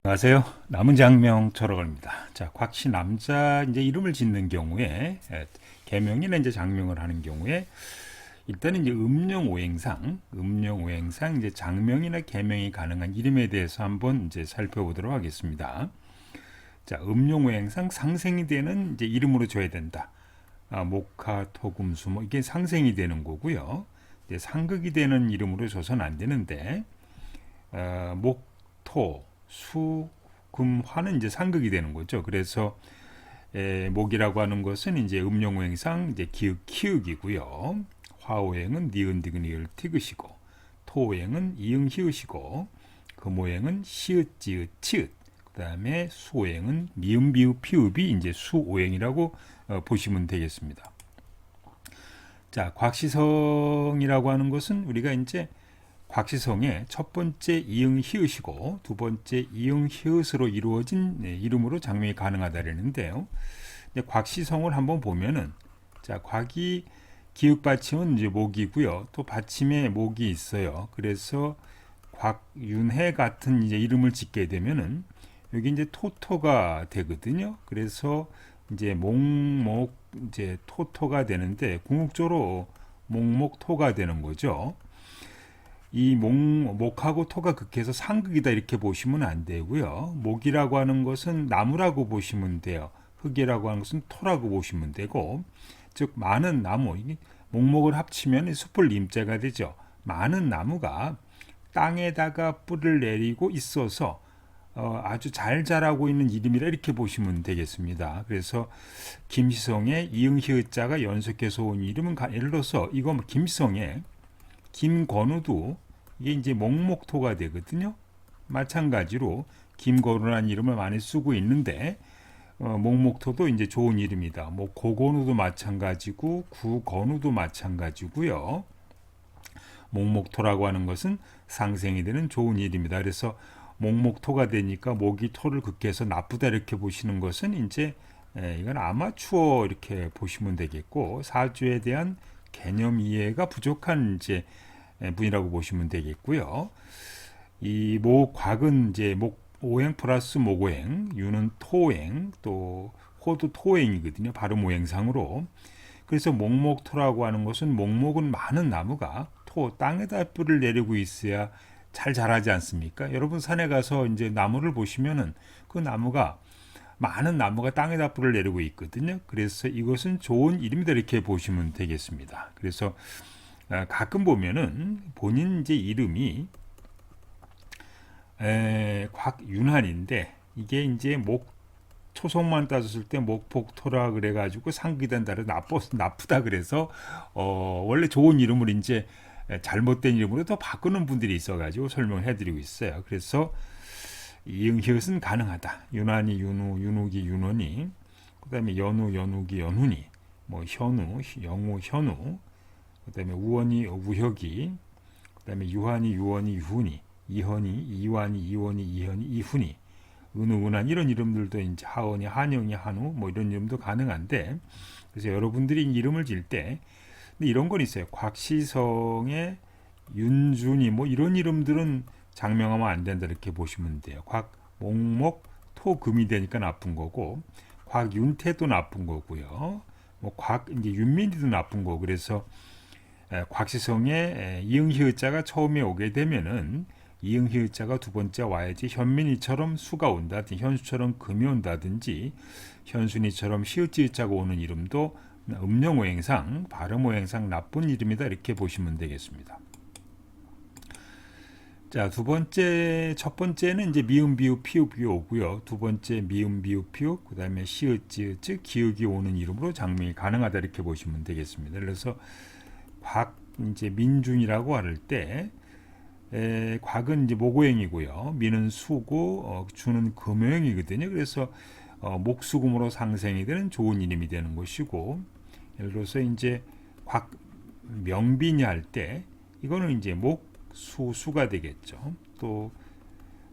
안녕하세요. 남은 장명 철학입니다. 자, 곽씨 남자 이제 이름을 짓는 경우에 개명이나 이제 장명을 하는 경우에 일단은 이제 음명오행상 이제 장명이나 개명이 가능한 이름에 대해서 한번 이제 살펴보도록 하겠습니다. 자, 음명오행상 상생이 되는 이제 이름으로 줘야 된다. 목화, 토금수 뭐 이게 상생이 되는 거고요. 이제 상극이 되는 이름으로 줘서는 안 되는데 목, 토, 수, 금, 화는 이제 상극이 되는 거죠. 그래서 목이라고 하는 것은 이제 음용오행상 이제 기읍, 키읔이고요. 화오행은 니은, 디귿, 리을, 티귿이고, 토오행은 이응, 히읗이고, 금오행은 시읒, 지읒, 치읒. 그다음에 수오행은 미음, 비읍, 피읍이 이제 수오행이라고 보시면 되겠습니다. 자, 곽시성이라고 하는 것은 우리가 이제 곽시성의 첫 번째 이응 히읗이고 두 번째 이응 히읗으로 이루어진 이름으로 장명이 가능하다라는데요. 곽시성을 한번 보면은 자, 곽이 기읍 받침은 이제 목이고요. 또 받침에 목이 있어요. 그래서 곽윤해 같은 이제 이름을 짓게 되면은 여기 이제 토토가 되거든요. 그래서 이제 목목 이제 토토가 되는데 궁극적으로 목목토가 되는 거죠. 이 목하고 토가 극해서 상극이다 이렇게 보시면 안 되고요. 목이라고 하는 것은 나무라고 보시면 돼요. 흙이라고 하는 것은 토라고 보시면 되고, 즉 많은 나무, 목목을 합치면 숲을 임자가 되죠. 많은 나무가 땅에다가 뿌리를 내리고 있어서 아주 잘 자라고 있는 이름이라 이렇게 보시면 되겠습니다. 그래서 김시성의 이응희자가 연속해서 온 이름은 예를 들어서 이거 김시성의 김건우도 이게 이제 목목토가 되거든요. 마찬가지로 김건우라는 이름을 많이 쓰고 있는데 목목토도 이제 좋은 이름이다. 뭐 고건우도 마찬가지고 구건우도 마찬가지고요. 목목토라고 하는 것은 상생이 되는 좋은 이름이다. 그래서 목목토가 되니까 목이 토를 극해서 나쁘다 이렇게 보시는 것은 이제 이건 아마추어 이렇게 보시면 되겠고 사주에 대한 개념 이해가 부족한 이제 분이라고 보시면 되겠고요. 이 목곽은 이제 목 오행 플러스 목오행, 유는 토오행, 또 호도 토오행이거든요. 발음 오행상으로. 그래서 목목토라고 하는 것은 목목은 많은 나무가 토 땅에다 뿌리를 내리고 있어야 잘 자라지 않습니까? 여러분 산에 가서 이제 나무를 보시면은 그 나무가 많은 나무가 땅에다 뿌리를 내리고 있거든요. 그래서 이것은 좋은 이름이다 이렇게 보시면 되겠습니다. 그래서 가끔 보면은 본인 이제 이름이 곽윤환인데 이게 이제 목 초성만 따졌을 때 목폭토라 그래가지고 상극이 된다를 나쁘다 그래서 원래 좋은 이름을 이제 잘못된 이름으로 더 바꾸는 분들이 있어가지고 설명을 해드리고 있어요. 그래서 이응희릇은 가능하다. 윤환이 윤우, 윤욱이 윤원이, 그다음에 연우, 연욱이 연훈이, 뭐 현우, 영우, 현우, 그다음에 우원이 우혁이, 그다음에 유한이 유원이 유훈이, 이현이 이완이 이원이 이현이 이훈이, 은우 은한 이런 이름들도 이제 하원이 한영이 한우 뭐 이런 이름도 가능한데 그래서 여러분들이 이름을 질 때 이런 건 있어요. 곽시성의 윤준이 뭐 이런 이름들은 장명하면 안 된다 이렇게 보시면 돼요. 곽 목목 토금이 되니까 나쁜 거고 곽윤태도 나쁜 거고요. 뭐 곽 이제 윤민이도 나쁜 거고 그래서 곽시성의 이응희자가 처음에 오게 되면은 이응희자가 두 번째 와야지 현민이처럼 수가 온다든지 현수처럼 금이 온다든지 현순이처럼 시읒지읒자가 오는 이름도 음령오행상 발음오행상 나쁜 이름이다 이렇게 보시면 되겠습니다. 자, 첫 번째는 이제 미음, 비읍, 피읍이 오고요. 두 번째 미음, 비읍, 피읍, 그 다음에 시읒, 지읒, 즉 기역이 오는 이름으로 장명이 가능하다 이렇게 보시면 되겠습니다. 그래서 곽 이제 민준이라고 할 때 곽은 이제 목오행이고요. 민은 수고, 주는 금오행이거든요. 그래서 목수금으로 상생이 되는 좋은 이름이 되는 것이고, 예를 들어서 이제 곽 명빈이 할 때 이거는 이제 목수수가 되겠죠. 또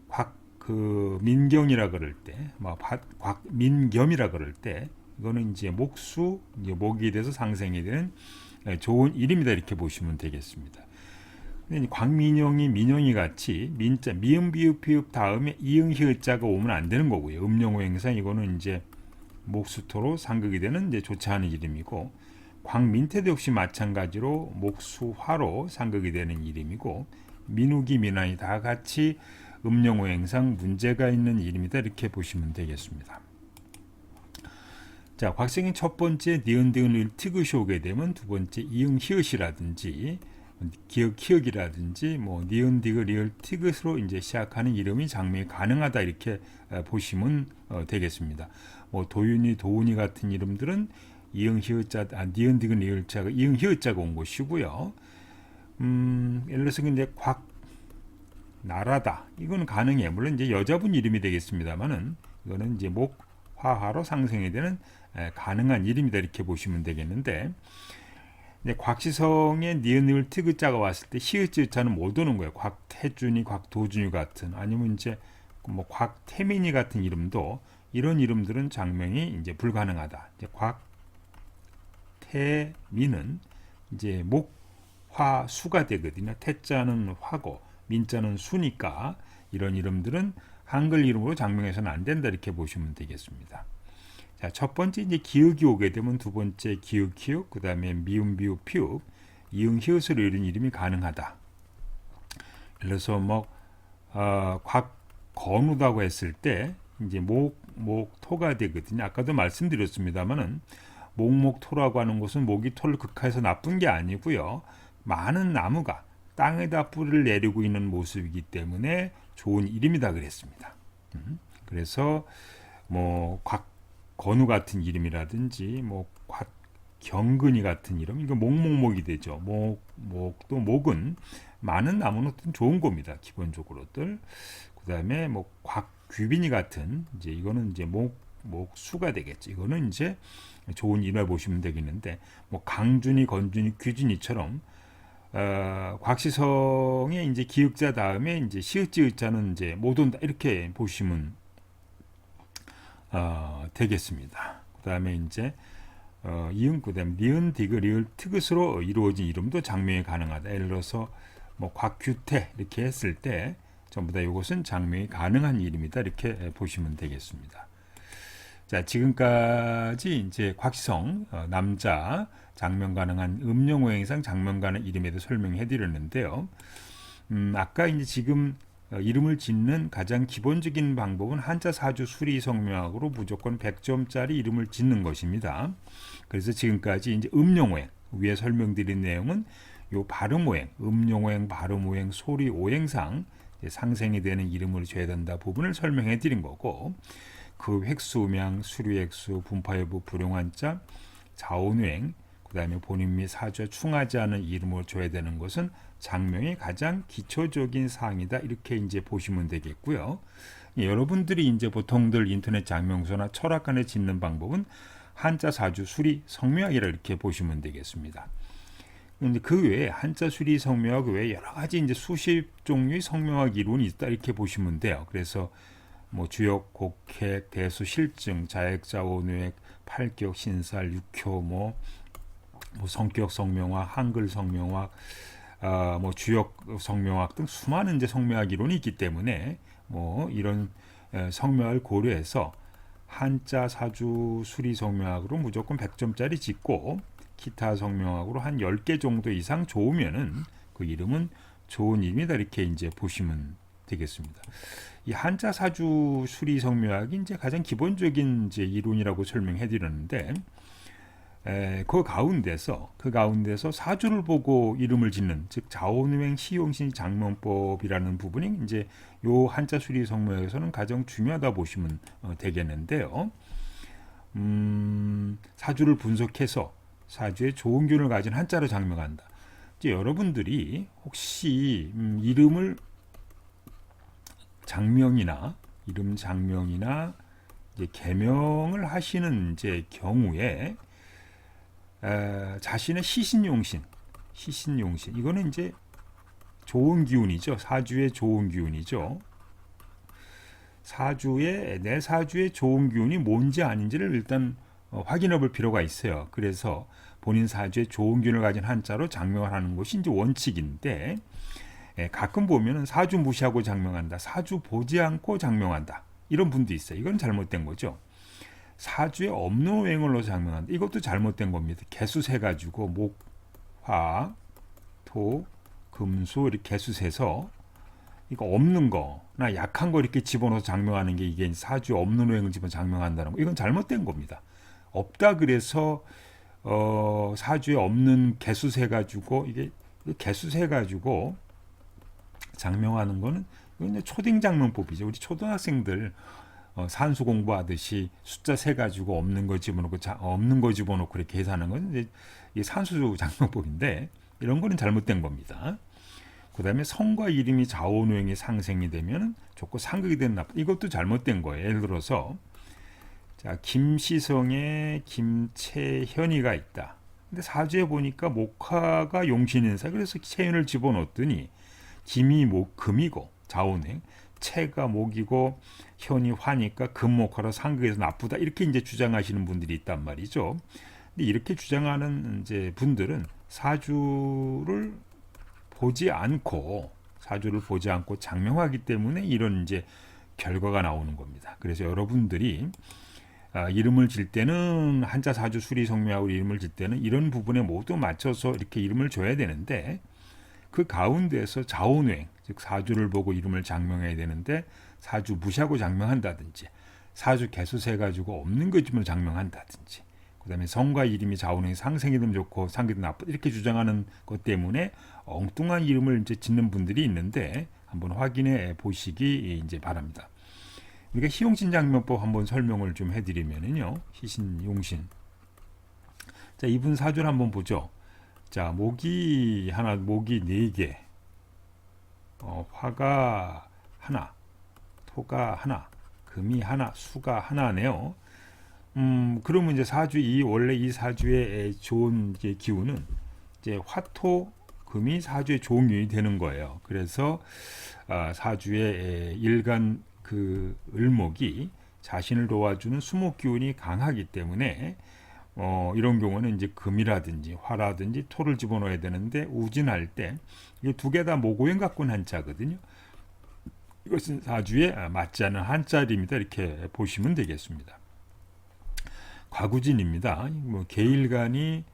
곽 그 민경이라 그럴 때, 곽 민겸이라 그럴 때 이거는 이제 목수 이제 목이 돼서 상생이 되는 좋은 이름이다 이렇게 보시면 되겠습니다. 근데 광민영이 민영이 같이 민자 미음 비읍 피읍 다음에 이응 히읗자가 오면 안 되는 거고요. 음용오행상 이거는 이제 목수토로 상극이 되는 이제 좋지 않은 이름이고, 광민태도 역시 마찬가지로 목수화로 상극이 되는 이름이고, 민욱이 민환이 다 같이 음용오행상 문제가 있는 이름이다 이렇게 보시면 되겠습니다. 자, 곽생이 첫 번째 니은 디귿을 티귿이 오게 되면 두 번째 이응 히읗이라든지 기역 히읗이라든지 뭐 니은 디귿 리을 티귿으로 이제 시작하는 이름이 장명이 가능하다 이렇게 보시면 되겠습니다. 뭐 도윤이 도훈이 같은 이름들은 이응 히읗자 니은 디귿 리을자가 이응 히읗자가 온 것이고요. 예를 들어서 이제 곽 나라다 이거는 가능해. 물론 이제 여자분 이름이 되겠습니다만은 이거는 이제 목 화하로 상생이 되는 가능한 이름이다 이렇게 보시면 되겠는데, 곽시성의 니은을 티귿자가 왔을 때 히읗자는 못 오는 거예요. 곽태준이, 곽도준이 같은, 아니면 이제 뭐 곽태민이 같은 이름도 이런 이름들은 장명이 이제 불가능하다. 이제 곽태민은 이제 목화수가 되거든요. 태자는 화고 민자는 수니까 이런 이름들은 한글 이름으로 장명해서는 안 된다 이렇게 보시면 되겠습니다. 자, 첫 번째 이제 기역이 오게 되면 두 번째 기역 히읗, 그 다음에 미음 비읍 피읍, 이응 히읗으로 이런 이름이 가능하다. 그래서 뭐 곽건우다고 했을 때 이제 목토가 되거든요. 아까도 말씀드렸습니다만은 목목토라고 하는 것은 목이 토를 극하해서 나쁜 게 아니고요. 많은 나무가 땅에다 뿌리를 내리고 있는 모습이기 때문에 좋은 이름이다 그랬습니다. 그래서 뭐 곽건우 같은 이름이라든지 뭐 곽경근이 같은 이름, 이거 목목목이 되죠. 목도 목은 많은 나무는 좋은 겁니다. 기본적으로들. 그다음에 뭐 곽규빈이 같은 이제 이거는 이제 목수가 되겠죠. 이거는 이제 좋은 이름을 보시면 되겠는데, 뭐 강준이, 건준이, 규진이처럼 곽시성의 이제 기역자 다음에 이제 시읒지읒자는 이제 못 온다 이렇게 보시면 되겠습니다. 그다음에 이제 이응 그다음 니은 디귿 리을 티귿으로 이루어진 이름도 장명이 가능하다. 예를 들어서 뭐 곽규태 이렇게 했을 때 전부 다 이것은 장명이 가능한 이름이다 이렇게 보시면 되겠습니다. 자, 지금까지 이제 곽시성 남자 장명 가능한 음용오행상 장명 가능 이름에 대해 설명해 드렸는데요. 아까 이제 지금 이름을 짓는 가장 기본적인 방법은 한자 사주 수리 성명학으로 무조건 100점짜리 이름을 짓는 것입니다. 그래서 지금까지 이제 음용오행 위에 설명드린 내용은 요 발음오행, 음용오행, 발음오행, 소리오행상 상생이 되는 이름을 줘야 된다 부분을 설명해 드린 거고, 그 획수음양, 수류획수, 분파여부, 불용한자, 자원오행, 그 다음에 본인 및 사주에 충하지 않은 이름을 줘야 되는 것은 장명의 가장 기초적인 사항이다 이렇게 이제 보시면 되겠고요. 여러분들이 이제 보통들 인터넷 장명서나 철학관에 짓는 방법은 한자 사주 수리 성명학이라 이렇게 보시면 되겠습니다. 그런데 그 외에 한자 수리 성명학 외에 여러 가지 이제 수십 종류의 성명학 이론이 있다 이렇게 보시면 돼요. 그래서 뭐 주역, 곡획, 대수, 실증, 자액, 자원획, 팔격, 신살, 육효, 뭐 성격 성명학, 한글 성명학, 뭐 주역 성명학 등 수많은 이제 성명학 이론이 있기 때문에 뭐 이런 성명을 고려해서 한자 사주 수리 성명학으로 무조건 100점짜리 짓고 기타 성명학으로 한 10개 정도 이상 좋으면은 그 이름은 좋은 이름이다 이렇게 이제 보시면 되겠습니다. 이 한자 사주 수리 성명학이 이제 가장 기본적인 이제 이론이라고 설명해 드렸는데, 그 가운데서 사주를 보고 이름을 짓는, 즉 자원오행 시용신 장명법이라는 부분이 이제 요 한자 수리 성명학에서는 가장 중요하다 보시면 되겠는데요. 사주를 분석해서 사주에 좋은 균을 가진 한자로 장명한다. 이제 여러분들이 혹시 이름 장명이나 이제 개명을 하시는 이제 경우에 자신의 시신용신 이거는 이제 좋은 기운이죠. 사주의 좋은 기운이죠. 내 사주의 좋은 기운이 뭔지 아닌지를 일단 확인해 볼 필요가 있어요. 그래서 본인 사주에 좋은 균을 가진 한자로 장명을 하는 것이 이제 원칙인데, 가끔 보면은 사주 무시하고 장명한다, 사주 보지 않고 장명한다, 이런 분도 있어요. 이건 잘못된 거죠. 사주에 없는 오행을로 장명한다, 이것도 잘못된 겁니다. 개수 세 가지고 목, 화, 토, 금수 이렇게 개수 세서 이거 없는 거나 약한 거 이렇게 집어넣어서 장명하는 게 이게 사주에 없는 오행을 집어 장명한다는 거, 이건 잘못된 겁니다. 없다 그래서 사주에 없는 개수 세 가지고 이게 개수 세 가지고 장명하는 거는 이건 초딩 장명법이죠. 우리 초등학생들 산수 공부하듯이 숫자 세 가지고 없는 거 집어넣고 없는 거 집어넣고 이렇게 계산하는 건 이제 이 산수 장명법인데, 이런 거는 잘못된 겁니다. 그 다음에 성과 이름이 자원오행이 상생이 되면 좋고 상극이 된 나쁜, 이것도 잘못된 거예요. 예를 들어서 자, 김시성에 김채현이가 있다. 근데 사주에 보니까 목화가 용신인사, 그래서 채현을 집어넣었더니 김이 금이고 자원오행, 채가 목이고 현이 화니까 금목화로 상극에서 나쁘다, 이렇게 이제 주장하시는 분들이 있단 말이죠. 근데 이렇게 주장하는 이제 분들은 사주를 보지 않고 장명하기 때문에 이런 이제 결과가 나오는 겁니다. 그래서 여러분들이 이름을 질 때는 한자 사주 수리 성명하고 이름을 질 때는 이런 부분에 모두 맞춰서 이렇게 이름을 줘야 되는데, 그 가운데서 자원오행, 즉 사주를 보고 이름을 장명해야 되는데 사주 무시하고 장명한다든지, 사주 개수 세 가지고 없는 것쯤을 장명한다든지, 그 다음에 성과 이름이 자원오행이 상생이 되면 좋고 상극이 나쁘다, 이렇게 주장하는 것 때문에 엉뚱한 이름을 이제 짓는 분들이 있는데, 한번 확인해 보시기 이제 바랍니다. 우리가 희용신 장명법 한번 설명을 좀 해드리면은요, 희신, 용신. 자, 이분 사주를 한번 보죠. 자, 목이 하나, 목이 네 개, 화가 하나, 토가 하나, 금이 하나, 수가 하나네요. 그러면 이제 원래 이 사주의 좋은 이제 기운은 이제 화토, 금이 사주에 좋은 기운이 되는 거예요. 그래서 사주의 일간 그 을목이 자신을 도와주는 수목 기운이 강하기 때문에 이런 경우는 이제 금이라든지 화라든지 토를 집어넣어야 되는데, 우진할 때 이 두 개 다 목오행 갖고 있는 한자거든요. 이것은 사주에 맞지 않은 한자리입니다. 이렇게 보시면 되겠습니다. 과구진입니다. 뭐 계일간이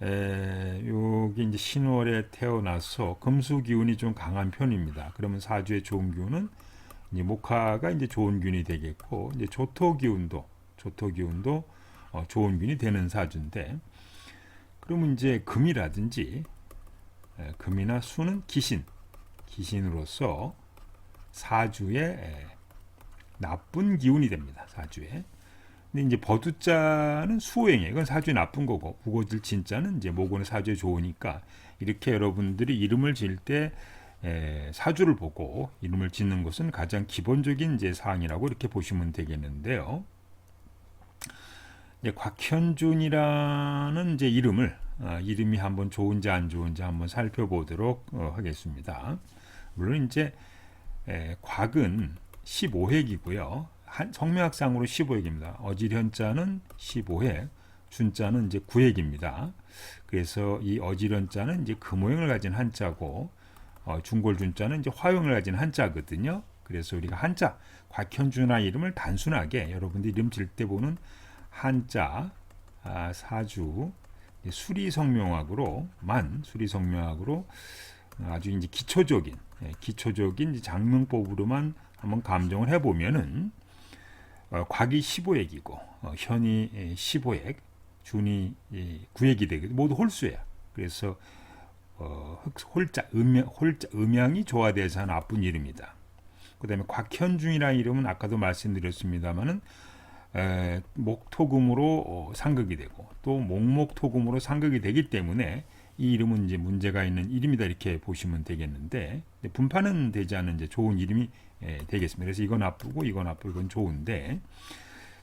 여기 이제 신월에 태어나서 금수 기운이 좀 강한 편입니다. 그러면 사주의 좋은 기운은 이제 목화가 이제 좋은 기운이 되겠고, 이제 조토 기운도 좋은 균이 되는 사주인데, 그러면 이제 금이라든지 금이나 수는 기신으로서 사주에 나쁜 기운이 됩니다. 사주에. 근데 이제 버두자는 수오행이에요. 이건 사주에 나쁜 거고, 우거질 진자는 이제 목오는 사주에 좋으니까, 이렇게 여러분들이 이름을 지을 때 사주를 보고 이름을 짓는 것은 가장 기본적인 이제 사항이라고 이렇게 보시면 되겠는데요. 곽현준이라는 이제 이름이 한번 좋은지 안 좋은지 한번 살펴보도록 하겠습니다. 물론 이제 곽은 15핵이고요. 성명학상으로 15핵입니다. 어질현자는 15핵, 준자는 이제 9핵입니다. 그래서 이 어질현자는 이제 금오행을 가진 한자고, 중골준자는 이제 화용을 가진 한자거든요. 그래서 우리가 한자 곽현준아 이름을 단순하게 여러분들 이름 질 때 보는 한자 사주 수리성명학으로 아주 이제 기초적인 이제 장명법으로만 한번 감정을 해보면은, 곽이 15핵이고 현이 15핵, 준이 9핵이 되게 모두 홀수야. 그래서 음양이 조화돼서 나쁜 이름이다. 그 다음에 곽현준이라는 이름은 아까도 말씀드렸습니다만은 목토금으로 상극이 되고, 또 목목토금으로 상극이 되기 때문에 이 이름은 이제 문제가 있는 이름이다, 이렇게 보시면 되겠는데, 분파는 되지 않은 이제 좋은 이름이 되겠습니다. 그래서 이건 나쁘고 이건 좋은데,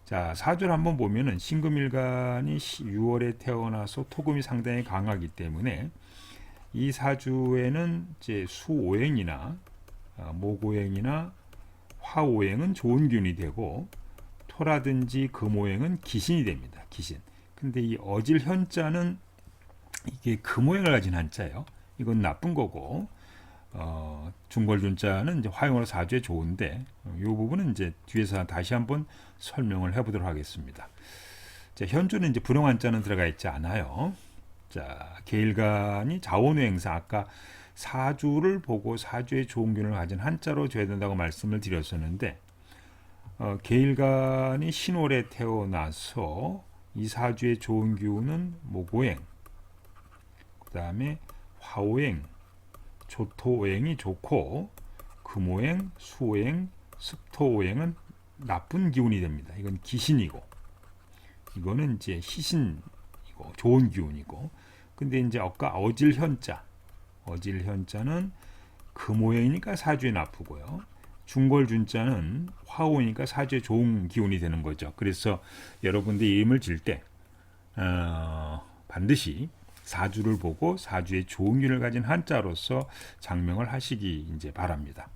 자, 사주를 한번 보면은 신금일간이 6월에 태어나서 토금이 상당히 강하기 때문에 이 사주에는 이제 수오행이나 목오행이나 화오행은 좋은 균이 되고, 토라든지 금오행은 기신이 됩니다. 기신. 근데 이 어질현자는 이게 그 모양을 가진 한자예요. 이건 나쁜 거고 중벌준자는 이제 화용어로 사주에 좋은데 이 부분은 이제 뒤에서 다시 한번 설명을 해보도록 하겠습니다. 자, 현주는 이제 불용한자는 들어가 있지 않아요. 자, 계일간이 자원외행사 아까 사주를 보고 사주의 좋은 균을 가진 한자로 줘야 된다고 말씀을 드렸었는데 계일간이 신월에 태어나서 이 사주의 좋은 기운은 목오행, 그 다음에 화오행, 조토오행이 좋고 금오행, 수오행, 습토오행은 나쁜 기운이 됩니다. 이건 기신이고 이거는 이제 희신이고 좋은 기운이고 근데 이제 아까 어질현자는 금오행이니까 사주에 나쁘고요. 중벌준자는 화오니까 사주에 좋은 기운이 되는 거죠. 그래서 여러분들 이름을 질 때 반드시 사주를 보고 사주의 좋은 기운을 가진 한자로서 장명을 하시기 이제 바랍니다.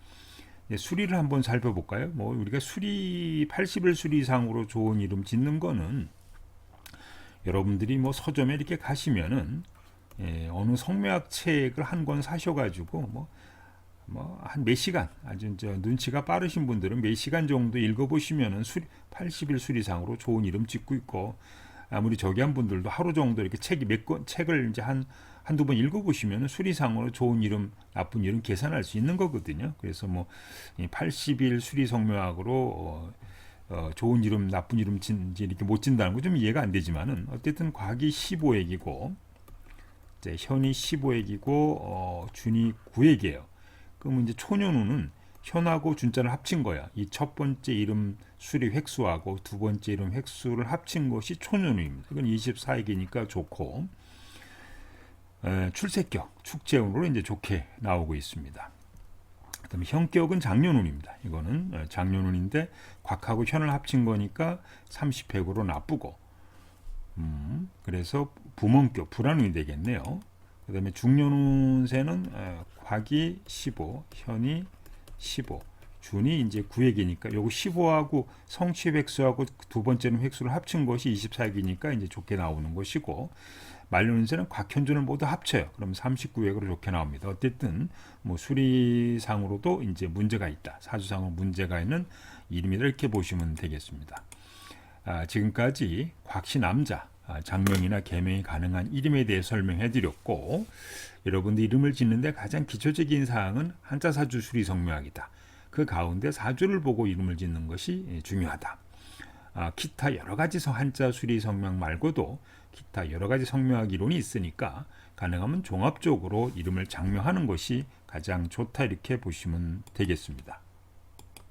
수리를 한번 살펴볼까요? 뭐 우리가 수리 80일 수리상으로 좋은 이름 짓는 거는 여러분들이 뭐 서점에 이렇게 가시면은 어느 성묘학 책을 한 권 사셔가지고 뭐 한 몇 시간 아주 눈치가 빠르신 분들은 몇 시간 정도 읽어보시면은 80일 수리상으로 좋은 이름 짓고 있고 아무리 저기 한 분들도 하루 정도 이렇게 책을 이제 한두 번 읽어보시면 수리상으로 좋은 이름, 나쁜 이름 계산할 수 있는 거거든요. 그래서 뭐 80일 수리성묘학으로 좋은 이름, 나쁜 이름 진지 이렇게 못 진다는 거 좀 이해가 안 되지만은 어쨌든 과기 15액이고 현이 15액이고 준이 9액이에요. 그러면 이제 초년우는 현하고 준자를 합친 거야. 이 첫 번째 이름 수리 획수하고 두 번째 이름 획수를 합친 것이 초년우입니다. 이건 24액이니까 좋고 출세격, 축재운으로 이제 좋게 나오고 있습니다. 그다음에 현격은 장년운입니다. 이거는 장년운인데 곽하고 현을 합친 거니까 30획으로 나쁘고 그래서 부mon격, 불안운이 되겠네요. 그다음에 중년운세는 곽이 15, 현이 15, 준이 이제 9액이니까 요거 15하고 성취 획수하고 두 번째는 획수를 합친 것이 24액이니까 이제 좋게 나오는 것이고 만료운세는 곽현준을 모두 합쳐요. 그럼 39액으로 좋게 나옵니다. 어쨌든 뭐 수리상으로도 이제 문제가 있다. 사주상으로 문제가 있는 이름이다 이렇게 보시면 되겠습니다. 지금까지 곽씨남자 장명이나 개명이 가능한 이름에 대해 설명해 드렸고 여러분들 이름을 짓는데 가장 기초적인 사항은 한자 사주 수리 성묘학이다. 그 가운데 사주를 보고 이름을 짓는 것이 중요하다. 기타 여러 가지 한자 수리 성명 말고도 기타 여러 가지 성묘학 이론이 있으니까 가능하면 종합적으로 이름을 장명하는 것이 가장 좋다 이렇게 보시면 되겠습니다.